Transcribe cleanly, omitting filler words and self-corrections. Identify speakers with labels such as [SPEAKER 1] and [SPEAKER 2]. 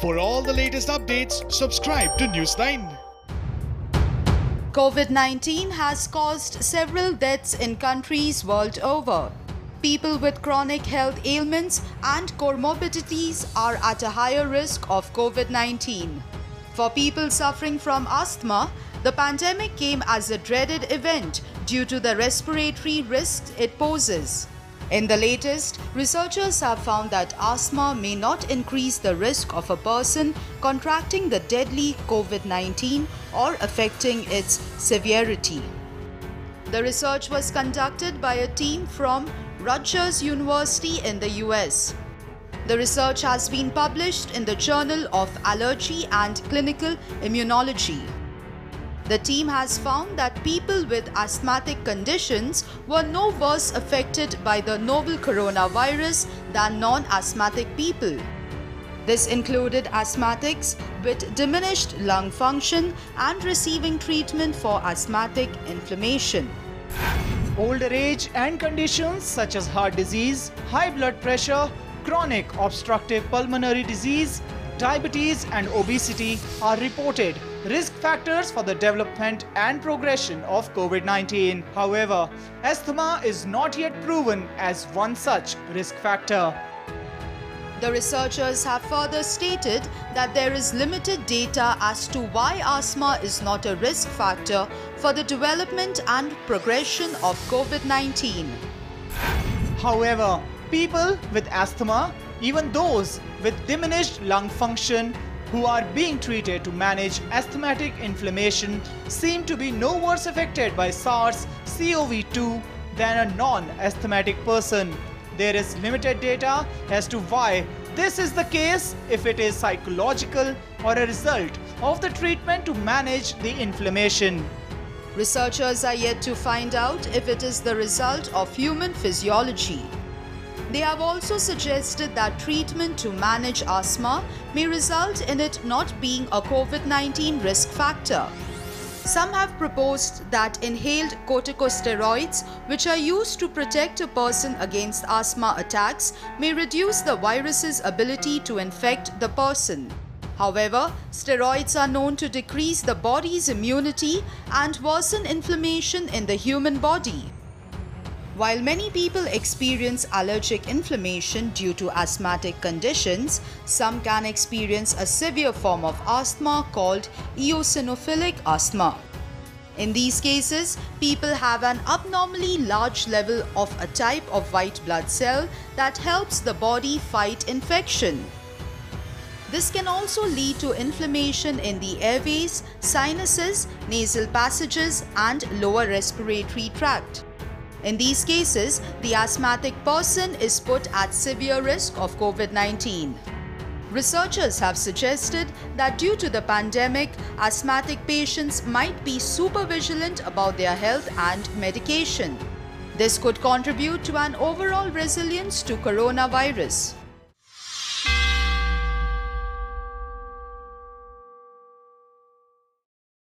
[SPEAKER 1] For all the latest updates, subscribe to Newsline.
[SPEAKER 2] COVID-19 has caused several deaths in countries world over. People with chronic health ailments and comorbidities are at a higher risk of COVID-19. For people suffering from asthma, the pandemic came as a dreaded event due to the respiratory risks it poses. In the latest, researchers have found that asthma may not increase the risk of a person contracting the deadly COVID-19 or affecting its severity. The research was conducted by a team from Rutgers University in the US. The research has been published in the Journal of Allergy and Clinical Immunology. The team has found that people with asthmatic conditions were no worse affected by the novel coronavirus than non-asthmatic people. This included asthmatics with diminished lung function and receiving treatment for asthmatic inflammation.
[SPEAKER 3] Older age and conditions such as heart disease, high blood pressure, chronic obstructive pulmonary disease, diabetes and obesity are reported risk factors for the development and progression of COVID-19. However, asthma is not yet proven as one such risk factor.
[SPEAKER 2] The researchers have further stated that there is limited data as to why asthma is not a risk factor for the development and progression of COVID-19.
[SPEAKER 3] However, people with asthma, even those with diminished lung function who are being treated to manage asthmatic inflammation, seem to be no worse affected by SARS-CoV-2 than a non-asthmatic person. There is limited data as to why this is the case, if it is psychological or a result of the treatment to manage the inflammation.
[SPEAKER 2] Researchers are yet to find out if it is the result of human physiology. They have also suggested that treatment to manage asthma may result in it not being a COVID-19 risk factor. Some have proposed that inhaled corticosteroids, which are used to protect a person against asthma attacks, may reduce the virus's ability to infect the person. However, steroids are known to decrease the body's immunity and worsen inflammation in the human body. While many people experience allergic inflammation due to asthmatic conditions, some can experience a severe form of asthma called eosinophilic asthma. In these cases, people have an abnormally large level of a type of white blood cell that helps the body fight infection. This can also lead to inflammation in the airways, sinuses, nasal passages, and lower respiratory tract. In these cases, the asthmatic person is put at severe risk of COVID-19. Researchers have suggested that due to the pandemic, asthmatic patients might be super vigilant about their health and medication. This could contribute to an overall resilience to coronavirus.